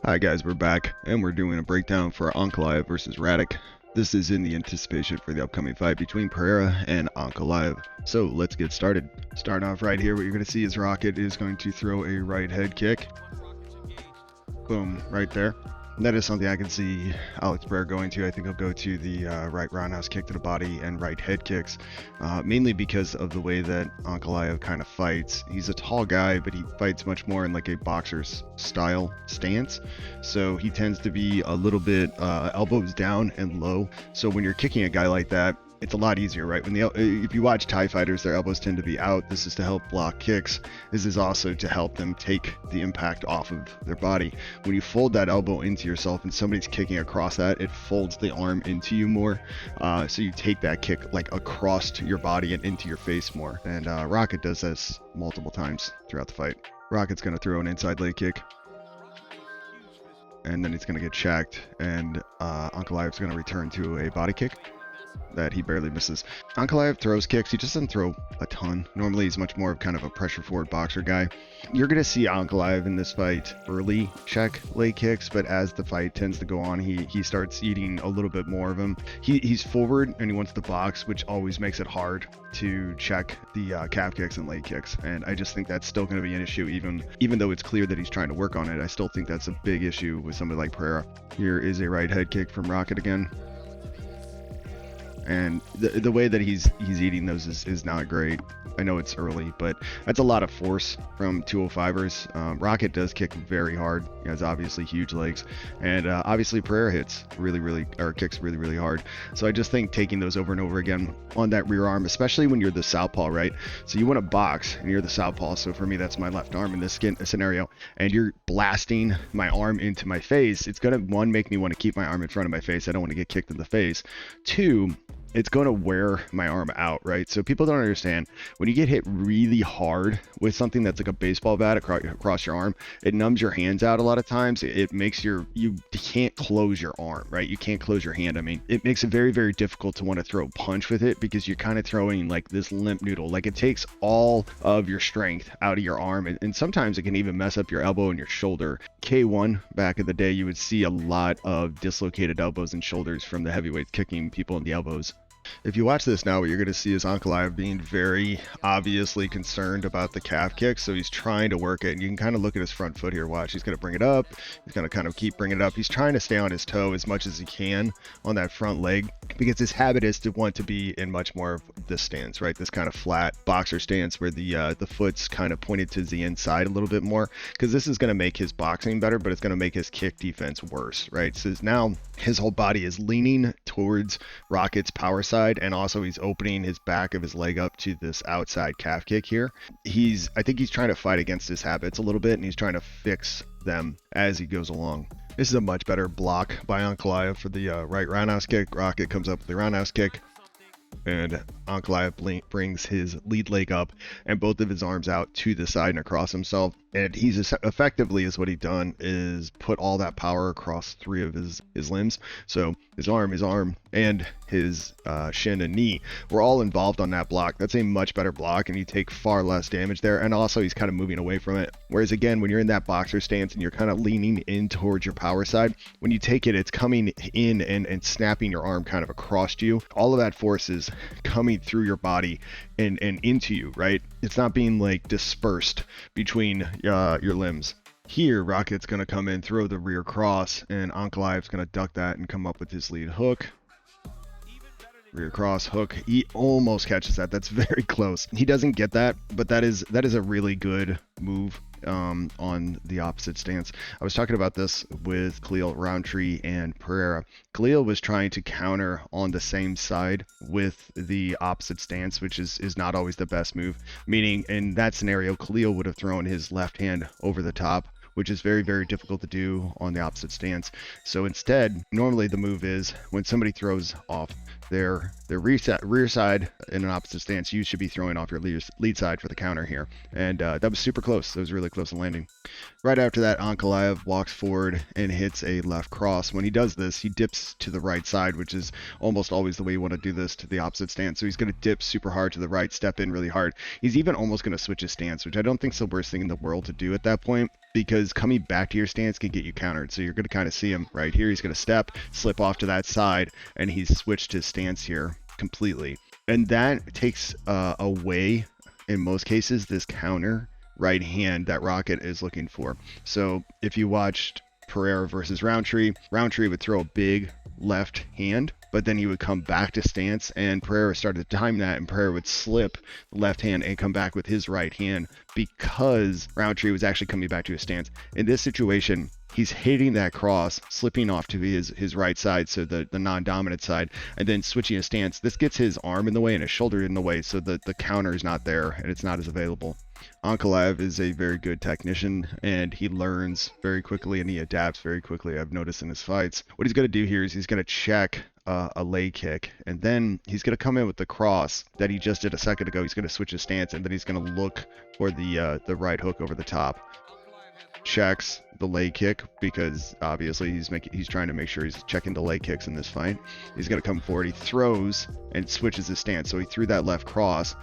Hi guys, we're back, and we're doing a breakdown for Ankalaev versus Rakic. This is in the anticipation for the upcoming fight between Pereira and Ankalaev. So let's get started. Starting off right here, what you're going to see is Rakic is going to throw a right head kick. Boom, right there. And that is something I can see Alex Pereira going to. I think he'll go to the right roundhouse kick to the body and right head kicks, mainly because of the way that Ankalaev kind of fights. He's a tall guy, but he fights much more in like a boxer's style stance. So he tends to be a little bit elbows down and low. So when you're kicking a guy like that, it's a lot easier, right? If you watch Thai fighters, their elbows tend to be out. This is to help block kicks. This is also to help them take the impact off of their body. When you fold that elbow into yourself and somebody's kicking across that, it folds the arm into you more. So you take that kick like across to your body and into your face more. And Rakic does this multiple times throughout the fight. Rakic's going to throw an inside leg kick, and then he's going to get shacked, and Ankalaev's going to return to a body kick that he barely misses. Ankalaev throws kicks. He just doesn't throw a ton. Normally he's much more of kind of a pressure forward boxer guy. You're going to see Ankalaev in this fight early check leg kicks, but as the fight tends to go on, he starts eating a little bit more of them. He's forward and he wants to box, which always makes it hard to check the calf kicks and leg kicks. And I just think that's still going to be an issue, even though it's clear that he's trying to work on it. I still think that's a big issue with somebody like Pereira. Here is a right head kick from Rakic again. And the way that he's eating those is not great. I know it's early, but that's a lot of force from 205ers. Rakic does kick very hard. He has obviously huge legs, and obviously Pereira kicks really hard. So I just think taking those over and over again on that rear arm, especially when you're the southpaw, right? So you want to box and you're the southpaw. So for me, that's my left arm in this scenario, and you're blasting my arm into my face. It's gonna, one, make me want to keep my arm in front of my face. I don't want to get kicked in the face. Two, it's going to wear my arm out, right? So people don't understand, when you get hit really hard with something that's like a baseball bat across your arm, it numbs your hands out a lot of times. It makes you can't close your arm, right? You can't close your hand. I mean, it makes it very, very difficult to want to throw a punch with it, because you're kind of throwing like this limp noodle. Like, it takes all of your strength out of your arm, and sometimes it can even mess up your elbow and your shoulder. K1 back in the day, you would see a lot of dislocated elbows and shoulders from the heavyweights kicking people in the elbows. If you watch this now, what you're going to see is Ankalaev being very obviously concerned about the calf kick, so he's trying to work it. And you can kind of look at his front foot here. Watch, he's going to bring it up. He's going to kind of keep bringing it up. He's trying to stay on his toe as much as he can on that front leg, because his habit is to want to be in much more of this stance, right? This kind of flat boxer stance where the foot's kind of pointed to the inside a little bit more, because this is going to make his boxing better, but it's going to make his kick defense worse, right? So now his whole body is leaning towards Rakic's power side, and also he's opening his back of his leg up to this outside calf kick here. I think he's trying to fight against his habits a little bit, and he's trying to fix them as he goes along. This is a much better block by Ankalaev for the right roundhouse kick. Rakic comes up with the roundhouse kick, and Ankalaev brings his lead leg up and both of his arms out to the side and across himself. And he's effectively, is what he's done, is put all that power across three of his limbs. So his arm, and his shin and knee were all involved on that block. That's a much better block, and you take far less damage there. And also he's kind of moving away from it. Whereas again, when you're in that boxer stance and you're kind of leaning in towards your power side, when you take it, it's coming in and snapping your arm kind of across you. All of that force is coming through your body and into you, right? It's not being like dispersed between your limbs. Here, Rakic's going to come in, throw the rear cross, and Ankalaev's going to duck that and come up with his lead hook. Rear cross hook. He almost catches that. That's very close. He doesn't get that, but that is a really good move on the opposite stance. I was talking about this with Khalil, Roundtree, and Pereira. Khalil was trying to counter on the same side with the opposite stance, which is not always the best move. Meaning, in that scenario, Khalil would have thrown his left hand over the top, which is very, very difficult to do on the opposite stance. So instead, normally the move is when somebody throws off their rear side in an opposite stance, you should be throwing off your lead side for the counter here. And that was super close. That was really close to landing. Right after that, Ankalaev walks forward and hits a left cross. When he does this, he dips to the right side, which is almost always the way you want to do this to the opposite stance. So he's going to dip super hard to the right, step in really hard. He's even almost going to switch his stance, which I don't think is the worst thing in the world to do at that point, because coming back to your stance can get you countered. So you're going to kind of see him right here. He's going to step, slip off to that side, and he's switched his stance here completely. And that takes away, in most cases, this counter right hand that Rakic is looking for. So if you watched Pereira versus Roundtree would throw a big left hand, but then he would come back to stance, and Pereira started to time that, and Pereira would slip the left hand and come back with his right hand because Roundtree was actually coming back to his stance. In this situation, he's hitting that cross, slipping off to his right side, so the non-dominant side, and then switching his stance. This gets his arm in the way and his shoulder in the way, so the counter is not there and it's not as available. Ankalaev is a very good technician, and he learns very quickly and he adapts very quickly. I've noticed in his fights. What he's going to do here is he's going to check a leg kick, and then he's going to come in with the cross that he just did a second ago. He's going to switch his stance, and then he's going to look for the right hook over the top. Checks the leg kick because obviously he's trying to make sure he's checking the leg kicks in this fight. He's going to come forward. He throws and switches his stance. So he threw that left cross,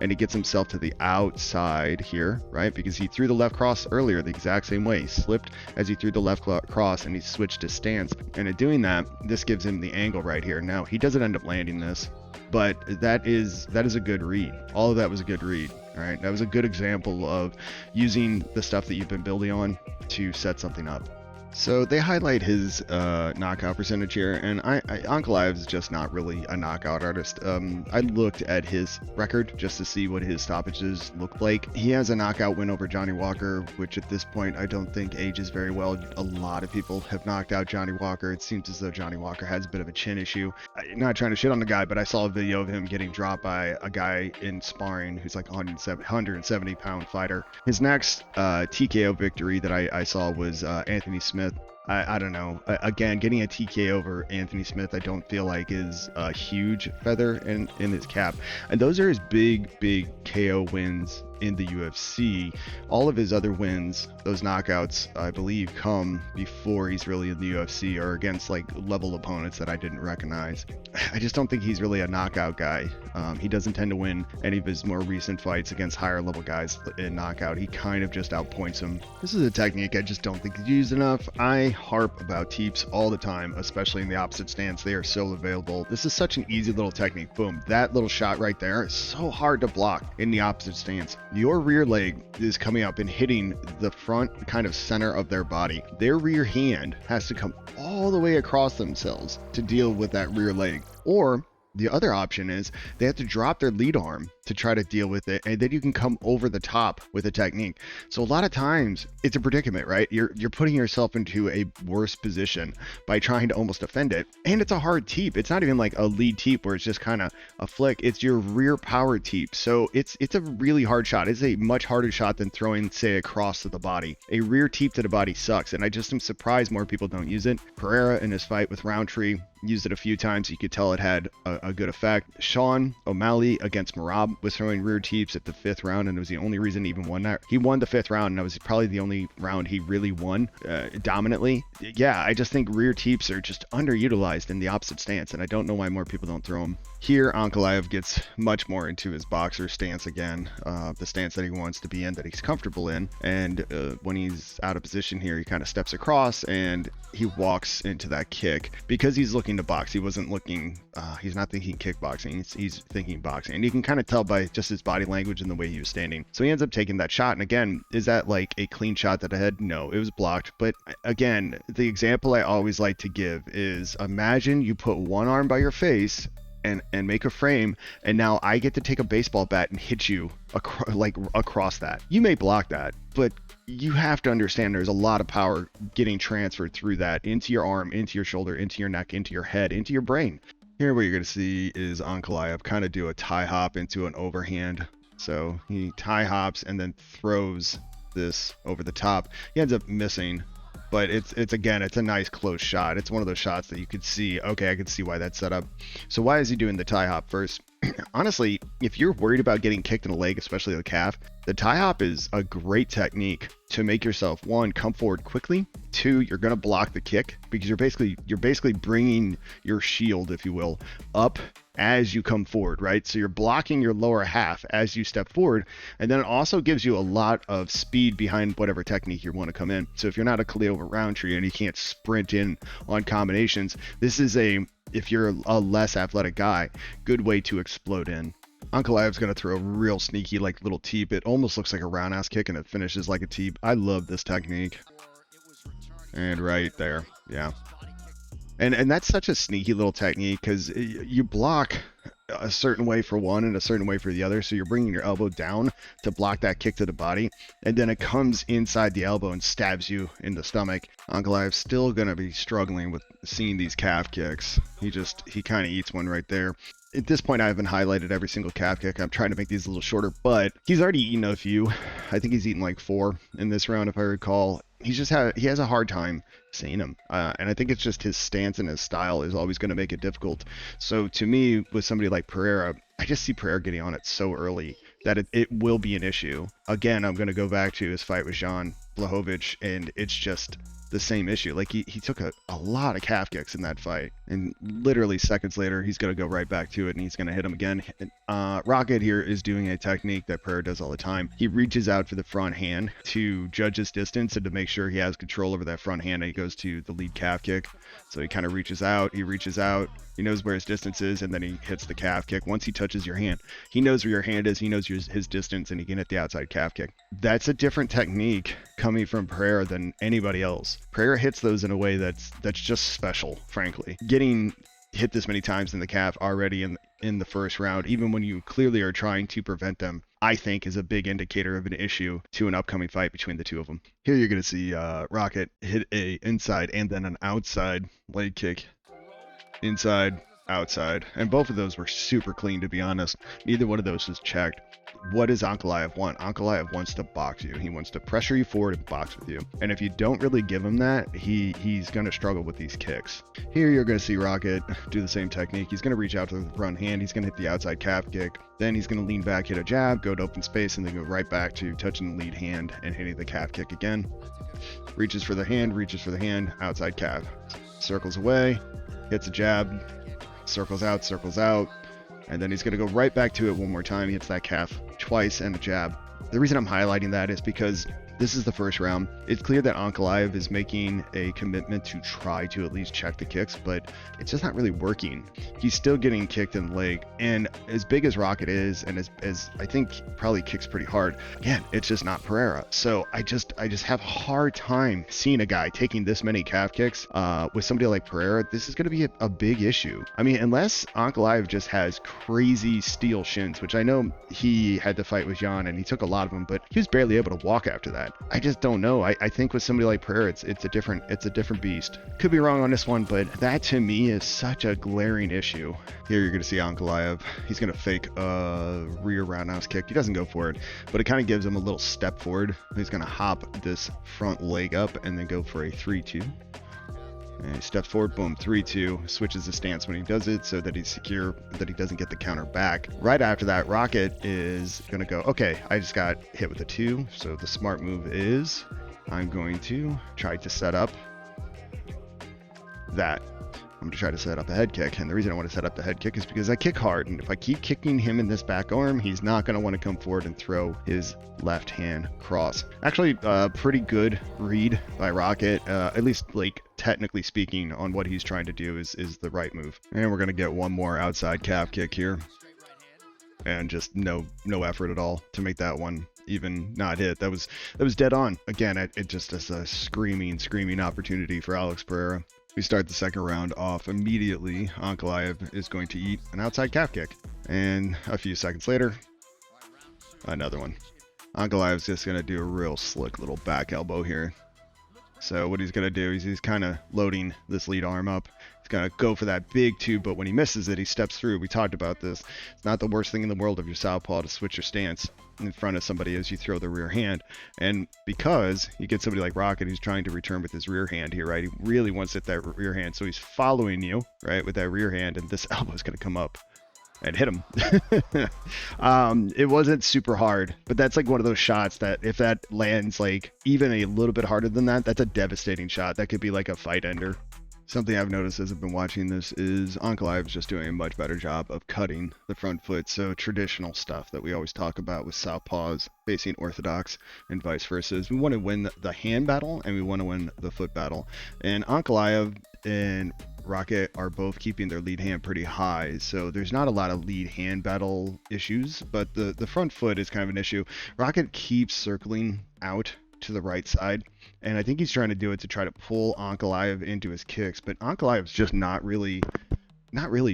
and he gets himself to the outside here, right? Because he threw the left cross earlier the exact same way. He slipped as he threw the left cross, and he switched his stance. And in doing that, this gives him the angle right here. Now, he doesn't end up landing this, but that is a good read. All of that was a good read, all right? That was a good example of using the stuff that you've been building on to set something up. So they highlight his knockout percentage here, and Ankalaev is just not really a knockout artist. I looked at his record just to see what his stoppages look like. He has a knockout win over Johnny Walker, which at this point I don't think ages very well. A lot of people have knocked out Johnny Walker. It seems as though Johnny Walker has a bit of a chin issue. I'm not trying to shit on the guy, but I saw a video of him getting dropped by a guy in sparring who's like a 170 pound fighter. His next TKO victory that I saw was Anthony Smith. I don't know. Again, getting a TK over Anthony Smith, I don't feel like is a huge feather in his cap. And those are his big KO wins in the UFC. All of his other wins, those knockouts, I believe, come before he's really in the UFC or against like level opponents that I didn't recognize. I just don't think he's really a knockout guy. He doesn't tend to win any of his more recent fights against higher level guys in knockout. He kind of just outpoints him. This is a technique I just don't think is used enough. I harp about teeps all the time, especially in the opposite stance. They are so available. This is such an easy little technique. Boom. That little shot right there is so hard to block in the opposite stance. Your rear leg is coming up and hitting the front kind of center of their body. Their rear hand has to come all the way across themselves to deal with that rear leg. Or the other option is they have to drop their lead arm to try to deal with it, and then you can come over the top with a technique. So a lot of times it's a predicament, right? You're putting yourself into a worse position by trying to almost defend it, and it's a hard teep. It's not even like a lead teep where it's just kind of a flick. It's your rear power teep. So it's a really hard shot. It's a much harder shot than throwing, say, a cross to the body. A rear teep to the body sucks, and I just am surprised more people don't use it. Pereira in his fight with Roundtree used it a few times. You could tell it had a good effect. Sean O'Malley against Marab was throwing rear teeps at the 5th round, and it was the only reason he even won that. He won the 5th round, and that was probably the only round he really won dominantly. Yeah, I just think rear teeps are just underutilized in the opposite stance, and I don't know why more people don't throw them. Here, Ankalaev gets much more into his boxer stance again, the stance that he wants to be in, that he's comfortable in, and when he's out of position here, he kind of steps across, and he walks into that kick. Because he's looking to box, he wasn't looking, he's not thinking kickboxing, he's thinking boxing, and you can kind of tell by just his body language and the way he was standing. So he ends up taking that shot, and again, is that like a clean shot that I had? No, it was blocked. But again, the example I always like to give is, imagine you put one arm by your face and make a frame, and now I get to take a baseball bat and hit you across that. You may block that, but you have to understand there's a lot of power getting transferred through that into your arm, into your shoulder, into your neck, into your head, into your brain. Here what you're going to see is Ankalaev kind of do a tie hop into an overhand. So he tie hops and then throws this over the top. He ends up missing, but it's again, it's a nice close shot. It's one of those shots that you could see, okay, I could see why that's set up. So why is he doing the tie hop first? Honestly, if you're worried about getting kicked in the leg, especially the calf, the tie hop is a great technique to make yourself, one, come forward quickly. Two, you're going to block the kick because you're basically bringing your shield, if you will, up as you come forward, right? So you're blocking your lower half as you step forward, and then it also gives you a lot of speed behind whatever technique you want to come in. So if you're not a Ankalaev Roundtree and you can't sprint in on combinations, this is if you're a less athletic guy, good way to explode in. Ankalaev's going to throw a real sneaky like little teep. It almost looks like a roundhouse kick and it finishes like a teep. I love this technique. And right there, yeah. And that's such a sneaky little technique because you block a certain way for one and a certain way for the other. So you're bringing your elbow down to block that kick to the body, and then it comes inside the elbow and stabs you in the stomach. Ankalaev's still going to be struggling with seeing these calf kicks. He kind of eats one right there. At this point, I haven't highlighted every single calf kick. I'm trying to make these a little shorter, but he's already eaten a few. I think he's eaten like 4 in this round, if I recall. He has a hard time seeing him, and I think it's just his stance and his style is always going to make it difficult. So to me, with somebody like Pereira, I just see Pereira getting on it so early that it will be an issue. Again, I'm going to go back to his fight with Jan Blachowicz, and it's just the same issue. Like he took a lot of calf kicks in that fight, and literally seconds later he's going to go right back to it and he's going to hit him again. Rakic here is doing a technique that Pereira does all the time. He reaches out for the front hand to judge his distance and to make sure he has control over that front hand, and he goes to the lead calf kick. So he kind of reaches out, he knows where his distance is, and then he hits the calf kick. Once he touches your hand, he knows where your hand is, he knows his distance, and he can hit the outside calf kick. That's a different technique coming from Pereira than anybody else. Pereira hits those in a way that's just special, frankly. Getting hit this many times in the calf already in the first round, even when you clearly are trying to prevent them, I think is a big indicator of an issue to an upcoming fight between the two of them. Here you're going to see Rakic hit a inside and then an outside leg kick. Inside, outside, and both of those were super clean, to be honest. Neither one of those was checked. What does Ankalaev want? Ankalaev wants to box you. He wants to pressure you forward and box with you. And if you don't really give him that, he's going to struggle with these kicks. Here you're going to see Rakic do the same technique. He's going to reach out to the front hand. He's going to hit the outside calf kick. Then he's going to lean back, hit a jab, go to open space, and then go right back to touching the lead hand and hitting the calf kick again. Reaches for the hand, outside calf. Circles away, hits a jab, circles out, and then he's going to go right back to it one more time. He hits that calf twice and a jab. The reason I'm highlighting that is because this is the first round. It's clear that Ankalaev is making a commitment to try to at least check the kicks, but it's just not really working. He's still getting kicked in the leg, and as big as Rakic is, and as I think probably kicks pretty hard, again, it's just not Pereira. So I just have a hard time seeing a guy taking this many calf kicks with somebody like Pereira. This is going to be a big issue. I mean, unless Ankalaev just has crazy steel shins, which I know he had to fight with Jan and he took a lot of them, but he was barely able to walk after that. I just don't know. I think with somebody like Pereira, it's a different beast. Could be wrong on this one, but that to me is such a glaring issue. Here you're going to see Ankalaev. He's going to fake a rear roundhouse kick. He doesn't go for it, but it kind of gives him a little step forward. He's going to hop this front leg up and then go for a 3-2. And he steps forward, boom, 3-2, switches the stance when he does it so that he's secure, that he doesn't get the counter back. Right after that, Rakic is going to go, okay, I just got hit with a 2, so the smart move is I'm going to try to set up that. I'm going to try to set up a head kick, and the reason I want to set up the head kick is because I kick hard, and if I keep kicking him in this back arm, he's not going to want to come forward and throw his left hand cross. Actually, pretty good read by Rakic, at least like technically speaking on what he's trying to do is the right move. And we're going to get one more outside calf kick here, and just no effort at all to make that one even not hit. That was dead on. Again, it just is a screaming opportunity for Alex Pereira. We start the second round off immediately. Ankalaev is going to eat an outside calf kick, and a few seconds later, another one. Ankalaev's just going to do a real slick little back elbow here. So what he's going to do is he's kind of loading this lead arm up. He's going to go for that big 2, but when he misses it, he steps through. We talked about this. It's not the worst thing in the world of your southpaw to switch your stance in front of somebody as you throw the rear hand. And because you get somebody like Rakic who's trying to return with his rear hand here, right? He really wants to hit that rear hand. So he's following you, right, with that rear hand, and this elbow is going to come up and hit him. It wasn't super hard, but that's like one of those shots that if that lands like even a little bit harder than that, that's a devastating shot. That could be like a fight ender. Something I've noticed as I've been watching this is Ankalaev is just doing a much better job of cutting the front foot. So traditional stuff that we always talk about with southpaws facing orthodox and vice versa. We want to win the hand battle and we want to win the foot battle. And Ankalaev and Rakic are both keeping their lead hand pretty high, so there's not a lot of lead hand battle issues, but the front foot is kind of an issue. Rakic keeps circling out to the right side, and I think he's trying to do it to try to pull Ankalaev into his kicks, but Ankalaev's just not really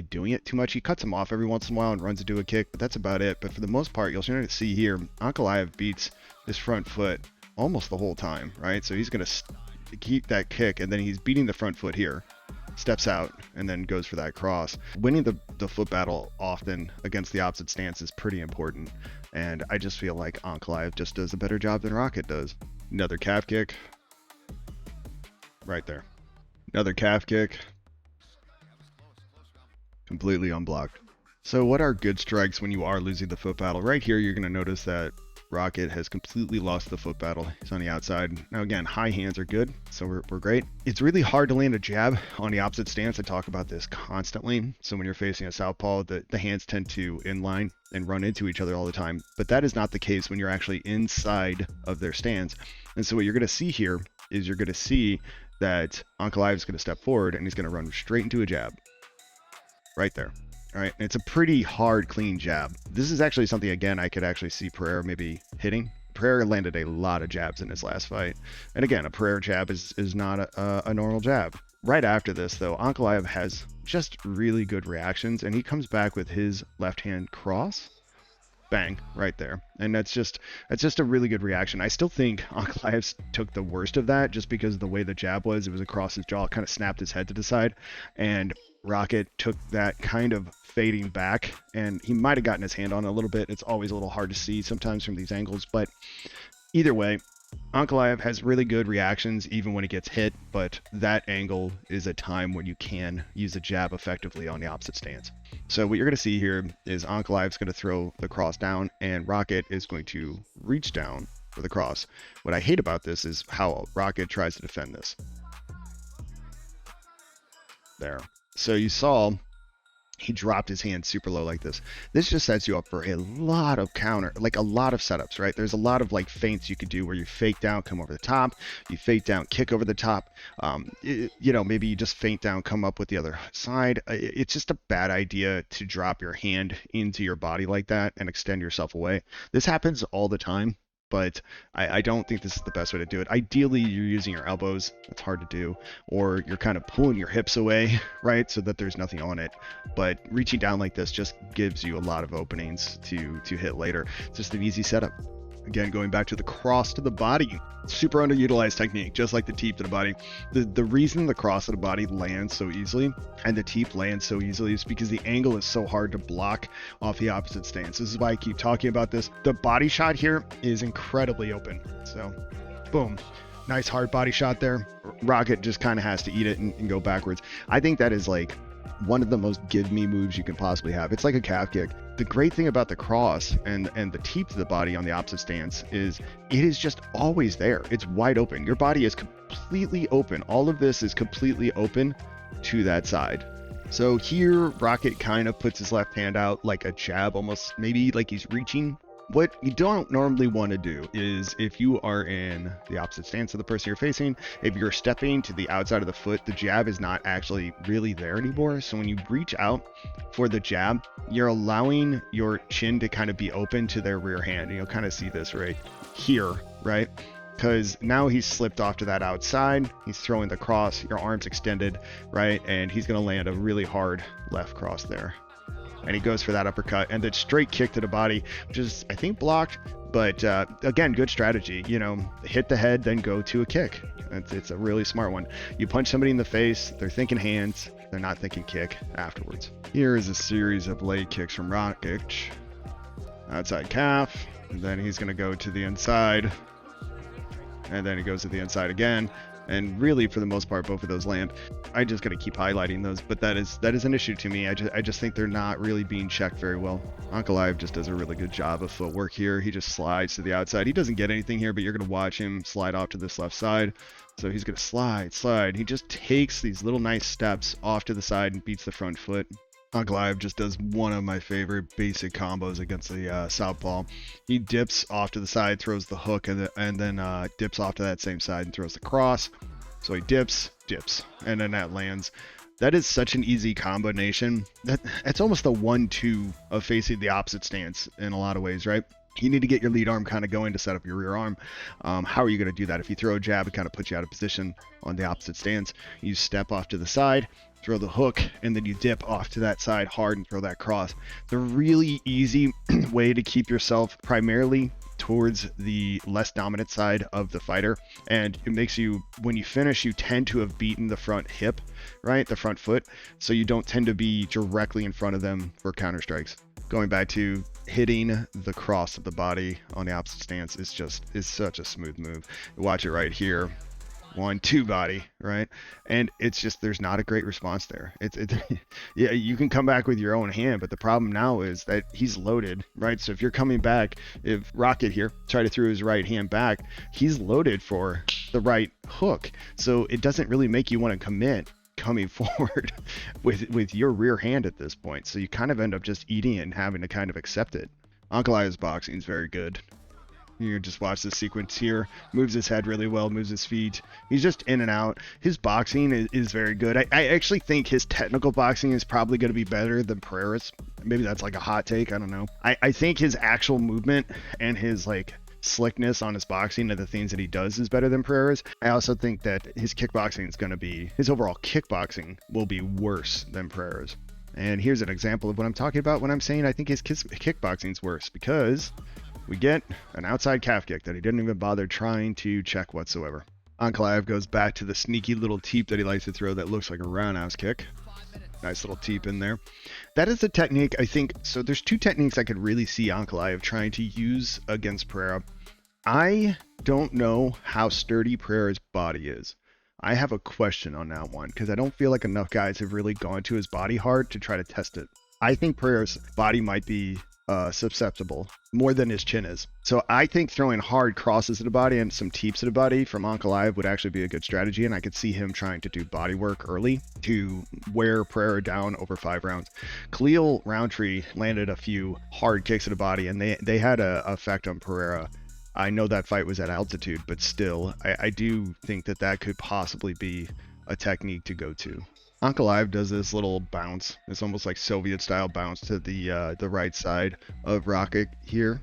doing it too much. He cuts him off every once in a while and runs into a kick, but that's about it. But for the most part, you'll see here, Ankalaev beats his front foot almost the whole time, right? So he's going to keep that kick, and then he's beating the front foot here, steps out, and then goes for that cross. Winning the foot battle often against the opposite stance is pretty important, and I just feel like Ankalaev just does a better job than Rakic does. Another calf kick. Right there. Another calf kick. Completely unblocked. So what are good strikes when you are losing the foot battle? Right here, you're going to notice that Rakic has completely lost the foot battle. He's on the outside. Now again, high hands are good, so we're great. It's really hard to land a jab on the opposite stance. I talk about this constantly. So when you're facing a southpaw, the hands tend to inline and run into each other all the time. But that is not the case when you're actually inside of their stance. And so what you're going to see here is you're going to see that Ankalaev is going to step forward and he's going to run straight into a jab. Right there. All right, and it's a pretty hard, clean jab. This is actually something, again, I could actually see Pereira maybe hitting. Pereira landed a lot of jabs in his last fight. And again, a Pereira jab is not a normal jab. Right after this, though, Ankalaev has just really good reactions, and he comes back with his left-hand cross. Bang, right there. And that's just a really good reaction. I still think Ankalaev took the worst of that just because of the way the jab was. It was across his jaw, kind of snapped his head to the side. And Rakic took that kind of fading back, and he might have gotten his hand on it a little bit. It's always a little hard to see sometimes from these angles, but either way, Ankalaev has really good reactions even when he gets hit, but that angle is a time when you can use a jab effectively on the opposite stance. So what you're going to see here is Ankalaev's going to throw the cross down, and Rakic is going to reach down for the cross. What I hate about this is how Rakic tries to defend this. There. So you saw he dropped his hand super low like this. This just sets you up for a lot of counter, like a lot of setups, right? There's a lot of like feints you could do where you fake down, come over the top, you fake down, kick over the top. You know, maybe you just feint down, come up with the other side. It's just a bad idea to drop your hand into your body like that and extend yourself away. This happens all the time, but I don't think this is the best way to do it. Ideally, you're using your elbows. That's hard to do. Or you're kind of pulling your hips away, right, so that there's nothing on it. But reaching down like this just gives you a lot of openings to hit later. It's just an easy setup. Again, going back to the cross to the body, super underutilized technique, just like the teep to the body. The reason the cross to the body lands so easily and the teep lands so easily is because the angle is so hard to block off the opposite stance. This is why I keep talking about this. The body shot here is incredibly open. So, boom. Nice hard body shot there. Rakic just kind of has to eat it and go backwards. I think that is like one of the most give me moves you can possibly have. It's like a calf kick. The great thing about the cross and the teep to the body on the opposite stance is it is just always there. It's wide open. Your body is completely open. All of this is completely open to that side. So here Rakic kind of puts his left hand out like a jab, almost maybe like he's reaching. What you don't normally want to do is, if you are in the opposite stance of the person you're facing, if you're stepping to the outside of the foot, the jab is not actually really there anymore. So when you reach out for the jab, you're allowing your chin to kind of be open to their rear hand. And you'll kind of see this right here, right? Because now he's slipped off to that outside. He's throwing the cross, your arm's extended, right? And he's going to land a really hard left cross there. And he goes for that uppercut and then straight kick to the body, which is, I think, blocked. But again, good strategy. You know, hit the head, then go to a kick. It's a really smart one. You punch somebody in the face, they're thinking hands, they're not thinking kick afterwards. Here is a series of leg kicks from Rakic. Outside calf, and then he's going to go to the inside. And then he goes to the inside again. and really for the most part both of those land. I just got to keep highlighting those, but that is an issue to me. I just think they're not really being checked very well. Ankalaev just does a really good job of footwork here. He just slides to the outside. He doesn't get anything here, but you're going to watch him slide off to this left side. So he's going to slide. He just takes these little nice steps off to the side and beats the front foot. Ankalaev just does one of my favorite basic combos against the southpaw. He dips off to the side, throws the hook, and then dips off to that same side and throws the cross. So he dips, and then that lands. That is such an easy combination. It's almost the 1-2 of facing the opposite stance in a lot of ways, right? You need to get your lead arm kind of going to set up your rear arm. How are you going to do that? If you throw a jab, it kind of puts you out of position on the opposite stance. You step off to the side, throw the hook, and then you dip off to that side hard and throw that cross. It's a really easy way to keep yourself primarily towards the less dominant side of the fighter, and it makes you, when you finish, you tend to have beaten the front hip, right, the front foot, so you don't tend to be directly in front of them for counter strikes. Going back to hitting the cross of the body on the opposite stance is such a smooth move. Watch it right here. 1-2 body, right? And it's just, there's not a great response there. Yeah, you can come back with your own hand, but the problem now is that he's loaded, right? So if you're coming back, if Rakic here tried to throw his right hand back, he's loaded for the right hook. So it doesn't really make you want to commit coming forward with your rear hand at this point. So you kind of end up just eating it and having to kind of accept it. Ankalaev's boxing is very good. You just watch this sequence here. Moves his head really well, moves his feet. He's just in and out. His boxing is very good. I actually think his technical boxing is probably going to be better than Pereira's. Maybe that's like a hot take. I don't know. I think his actual movement and his like slickness on his boxing and the things that he does is better than Pereira's. I also think that his kickboxing is going to be, his overall kickboxing will be worse than Pereira's. And here's an example of what I'm talking about when I'm saying I think his kickboxing is worse, because we get an outside calf kick that he didn't even bother trying to check whatsoever. Ankalaev goes back to the sneaky little teep that he likes to throw that looks like a roundhouse kick. Nice little teep in there. That is the technique, I think. So there's two techniques I could really see Ankalaev trying to use against Pereira. I don't know how sturdy Pereira's body is. I have a question on that one, because I don't feel like enough guys have really gone to his body hard to try to test it. I think Pereira's body might be susceptible more than his chin is. So I think throwing hard crosses at the body and some teeps at the body from Ankalaev would actually be a good strategy, and I could see him trying to do body work early to wear Pereira down over 5 rounds. Khalil Roundtree landed a few hard kicks at the body, and they had an effect on Pereira. I know that fight was at altitude, but still, I do think that could possibly be a technique to go to. Ankalaev does this little bounce. It's almost like Soviet style bounce to the right side of Rakic here.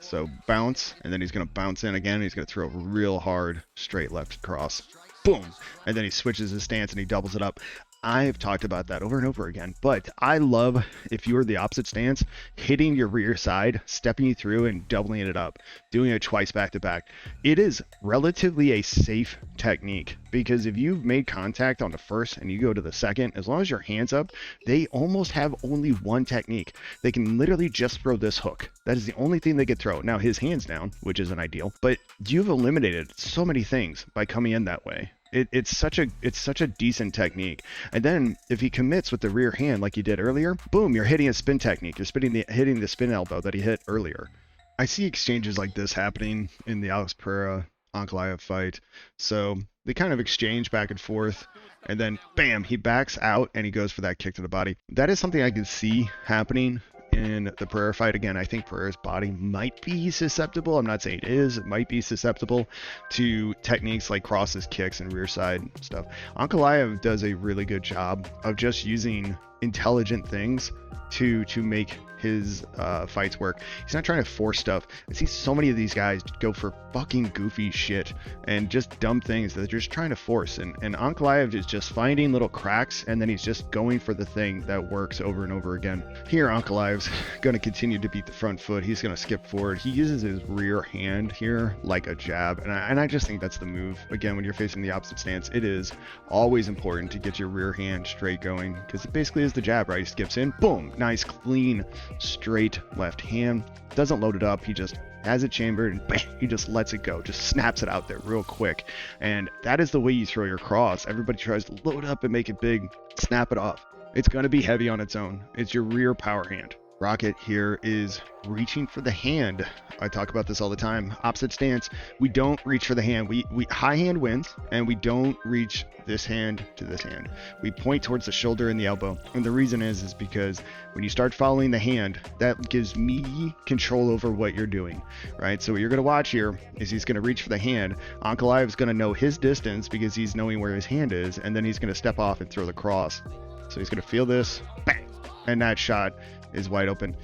So bounce, and then he's going to bounce in again. And he's going to throw a real hard straight left cross. Boom! And then he switches his stance and he doubles it up. I've talked about that over and over again, but I love, if you're the opposite stance, hitting your rear side, stepping you through and doubling it up, doing it twice back to back. It is relatively a safe technique, because if you've made contact on the first and you go to the second, as long as your hand's up, they almost have only one technique. They can literally just throw this hook. That is the only thing they could throw. Now his hand's down, which isn't ideal, but you've eliminated so many things by coming in that way. It's such a decent technique. And then if he commits with the rear hand like he did earlier, boom, you're hitting a spin technique. You're hitting the spin elbow that he hit earlier. I see exchanges like this happening in the Alex Pereira Ankalaev fight. So they kind of exchange back and forth, and then bam, he backs out and he goes for that kick to the body. That is something I can see happening in the Pereira fight. Again, I think Pereira's body might be susceptible. I'm not saying it is. It might be susceptible to techniques like crosses, kicks, and rear side stuff. Ankalaev does a really good job of just using intelligent things to make his fights work. He's not trying to force stuff. I see so many of these guys go for fucking goofy shit and just dumb things that they're just trying to force, and Ankalaev is just finding little cracks, and then he's just going for the thing that works over and over again. Here Ankalaev's going to continue to beat the front foot. He's going to skip forward. He uses his rear hand here like a jab, and I just think that's the move. Again, when you're facing the opposite stance, it is always important to get your rear hand straight going, because it basically is the jab, right? He skips in, boom, nice, clean, straight left hand. Doesn't load it up. He just has it chambered and bam, he just lets it go, just snaps it out there real quick. And that is the way you throw your cross. Everybody tries to load up and make it big, snap it off. It's going to be heavy on its own. It's your rear power hand. Rakic here is reaching for the hand. I talk about this all the time. Opposite stance. We don't reach for the hand. We high hand wins, and we don't reach this hand to this hand. We point towards the shoulder and the elbow. And the reason is because when you start following the hand, that gives me control over what you're doing, right? So what you're going to watch here is he's going to reach for the hand. Ankalaev is going to know his distance because he's knowing where his hand is, and then he's going to step off and throw the cross. So he's going to feel this, bang, and that shot is wide open.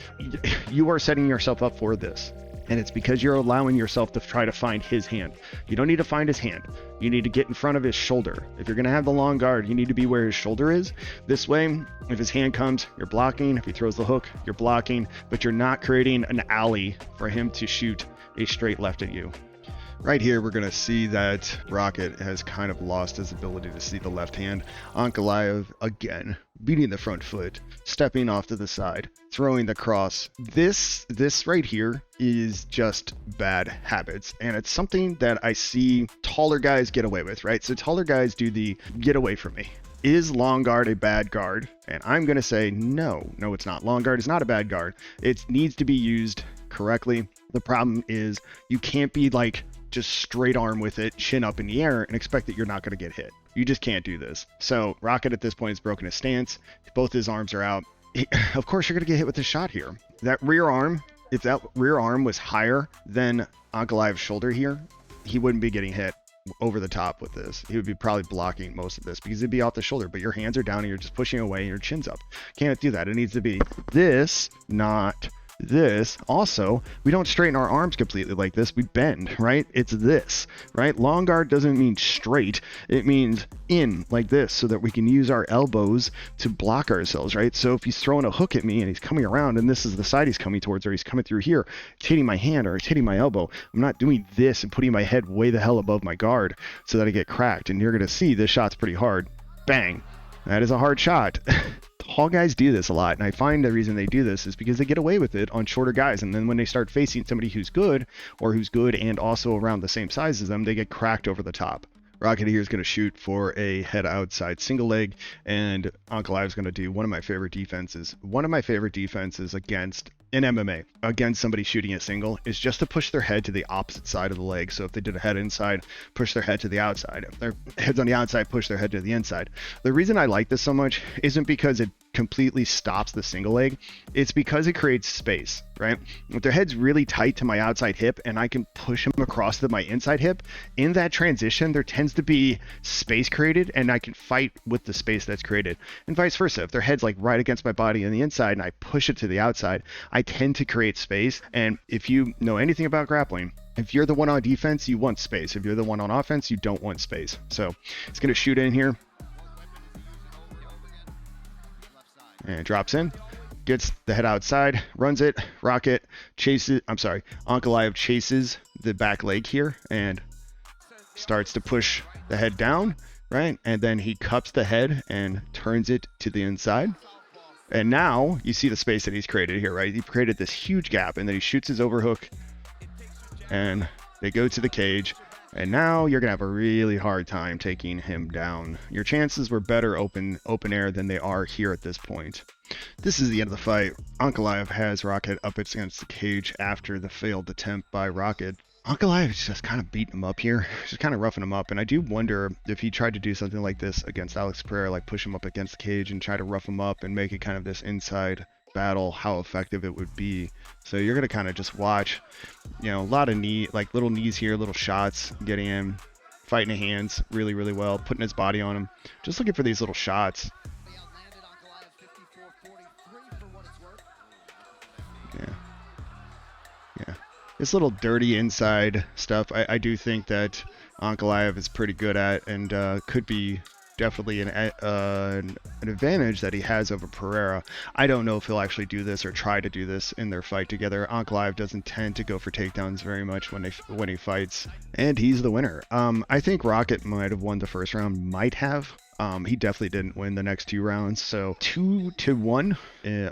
You are setting yourself up for this, and it's because you're allowing yourself to try to find his hand. You don't need to find his hand. You need to get in front of his shoulder. If you're going to have the long guard, you need to be where his shoulder is. This way, if his hand comes, you're blocking. If he throws the hook, you're blocking, but you're not creating an alley for him to shoot a straight left at you. Right here, we're going to see that Rakic has kind of lost his ability to see the left hand. Ankalaev, again, beating the front foot, stepping off to the side, throwing the cross. This right here is just bad habits, and it's something that I see taller guys get away with, right? So taller guys do the get away from me. Is long guard a bad guard? And I'm going to say no, it's not. Long guard is not a bad guard. It needs to be used correctly. The problem is you can't be like just straight arm with it, chin up in the air, and expect that you're not going to get hit. You just can't do this. So Rakic at this point has broken his stance. Both his arms are out. Of course, you're going to get hit with a shot here. That rear arm, if that rear arm was higher than Ankalaev's shoulder here, he wouldn't be getting hit over the top with this. He would be probably blocking most of this because it'd be off the shoulder, but your hands are down and you're just pushing away and your chin's up. Can't do that. It needs to be this, not this. Also, we don't straighten our arms completely like this. We bend, right? It's this, right? Long guard doesn't mean straight. It means in like this so that we can use our elbows to block ourselves, right? So if he's throwing a hook at me and he's coming around and this is the side he's coming towards, or he's coming through here, it's hitting my hand or it's hitting my elbow. I'm not doing this and putting my head way the hell above my guard so that I get cracked. And you're going to see this shot's pretty hard. Bang. That is a hard shot. Tall guys do this a lot, and I find the reason they do this is because they get away with it on shorter guys, and then when they start facing somebody who's good, or who's good and also around the same size as them, they get cracked over the top. Rakic here is going to shoot for a head outside single leg, and Ankalaev is going to do one of my favorite defenses. One of my favorite defenses against in MMA, against somebody shooting a single, is just to push their head to the opposite side of the leg. So if they did a head inside, push their head to the outside. If their head's on the outside, push their head to the inside. The reason I like this so much isn't because it completely stops the single leg. It's because it creates space, right? If their head's really tight to my outside hip and I can push them across to my inside hip, in that transition, there tends to be space created and I can fight with the space that's created. And vice versa. If their head's like right against my body on the inside and I push it to the outside, I tend to create space. And if you know anything about grappling, if you're the one on defense, you want space. If you're the one on offense, you don't want space. So it's going to shoot in here. And drops in, gets the head outside, runs it. Rakic chases, Ankalaev chases the back leg here and starts to push the head down, right? And then he cups the head and turns it to the inside. And now you see the space that he's created here, right? He created this huge gap, and then he shoots his overhook and they go to the cage. And now you're going to have a really hard time taking him down. Your chances were better open air than they are here at this point. This is the end of the fight. Ankalaev has Rakic up against the cage after the failed attempt by Rakic. Ankalaev is just kind of beating him up here, just kind of roughing him up. And I do wonder if he tried to do something like this against Alex Pereira, like push him up against the cage and try to rough him up and make it kind of this inside battle, how effective it would be. So you're going to kind of just watch, you know, a lot of little knees here, little shots, getting him, fighting the hands really, really well, putting his body on him, just looking for these little shots. Yeah. This little dirty inside stuff, I do think that Ankalaev is pretty good at, and could be definitely an advantage that he has over Pereira. I don't know if he'll actually do this or try to do this in their fight together. Ankalaev doesn't tend to go for takedowns very much when he fights, and he's the winner. I think Rakic might have won the first round, might have. He definitely didn't win the next 2 rounds. So 2-1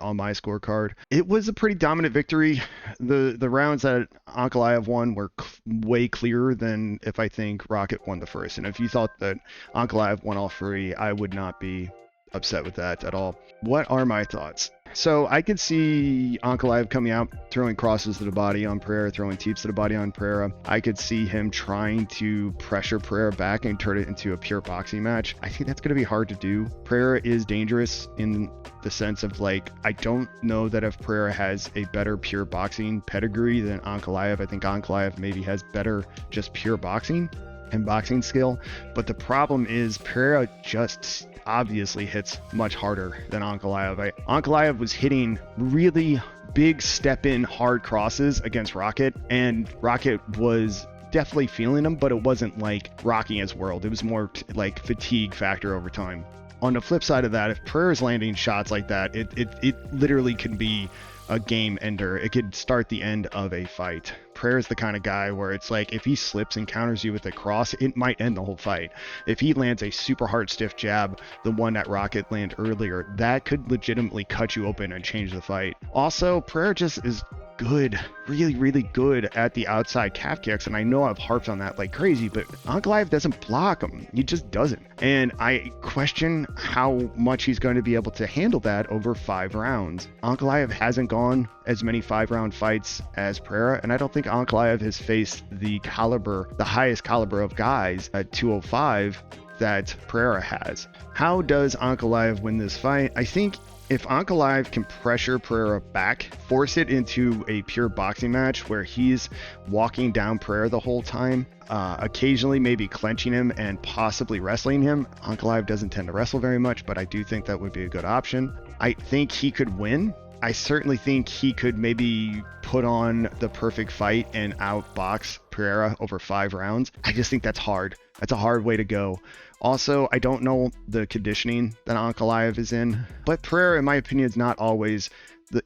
on my scorecard. It was a pretty dominant victory. The rounds that Ankalaev won were way clearer than if I think Rakic won the first. And if you thought that Ankalaev won all 3, I would not be upset with that at all. What are my thoughts? So I could see Ankalaev coming out, throwing crosses to the body on Pereira, throwing teeps to the body on Pereira. I could see him trying to pressure Pereira back and turn it into a pure boxing match. I think that's going to be hard to do. Pereira is dangerous in the sense of, like, I don't know that if Pereira has a better pure boxing pedigree than Ankalaev. I think Ankalaev maybe has better just pure boxing and boxing skill. But the problem is Pereira just obviously hits much harder than Ankalaev. Ankalaev was hitting really big step-in hard crosses against Rakic, and Rakic was definitely feeling them, but it wasn't like rocking his world. It was more like fatigue factor over time. On the flip side of that, if Pereira's landing shots like that, it literally can be a game ender. It could start the end of a fight. Pereira's the kind of guy where it's like, if he slips and counters you with a cross, it might end the whole fight. If he lands a super hard stiff jab, the one that Rakic landed earlier, that could legitimately cut you open and change the fight. Also, Pereira just is good, really good at the outside calf kicks, and I know I've harped on that like crazy, but Ankalaev doesn't block him. He just doesn't, and I question how much he's going to be able to handle that over 5 rounds. Ankalaev hasn't gone as many 5-round fights as Pereira, and I don't think Ankalaev has faced the highest caliber of guys at 205 that Pereira has. How does Ankalaev win this fight? I think if Ankalaev can pressure Pereira back, force it into a pure boxing match where he's walking down Pereira the whole time, occasionally maybe clenching him and possibly wrestling him. Ankalaev doesn't tend to wrestle very much, but I do think that would be a good option. I think he could win. I certainly think he could maybe put on the perfect fight and outbox Pereira over 5 rounds. I just think that's hard. That's a hard way to go. Also, I don't know the conditioning that Ankalaev is in, but Pereira, in my opinion, is not always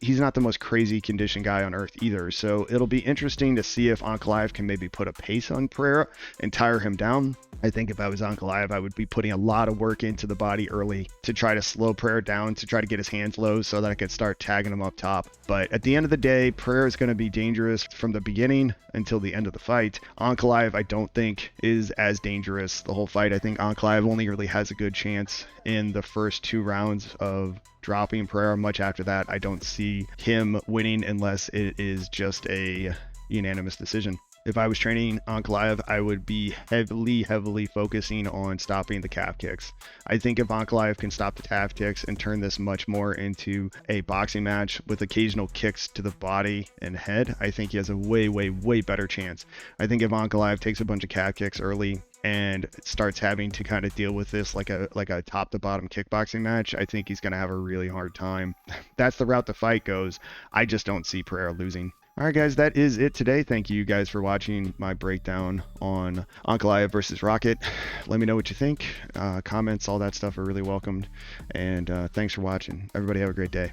he's not the most crazy conditioned guy on earth either. So it'll be interesting to see if Ankalaev can maybe put a pace on Pereira and tire him down. I think if I was Ankalaev, I would be putting a lot of work into the body early to try to slow Pereira down, to try to get his hands low so that I could start tagging him up top. But at the end of the day, Pereira is going to be dangerous from the beginning until the end of the fight. Ankalaev, I don't think, is as dangerous the whole fight. I think Ankalaev only really has a good chance in the first 2 rounds of dropping Pereira. Much after that, I don't see him winning unless it is just a unanimous decision. If I was training Ankalaev, I would be heavily focusing on stopping the calf kicks. I think if Ankalaev can stop the calf kicks and turn this much more into a boxing match with occasional kicks to the body and head, I think he has a way better chance. I think if Ankalaev takes a bunch of calf kicks early and starts having to kind of deal with this like a top to bottom kickboxing match, I think he's going to have a really hard time. That's the route the fight goes. I just don't see Pereira losing. All right, guys, that is it today. Thank you guys for watching my breakdown on Ankalaev versus Rakic. Let me know what you think. Comments, all that stuff are really welcomed. And thanks for watching. Everybody have a great day.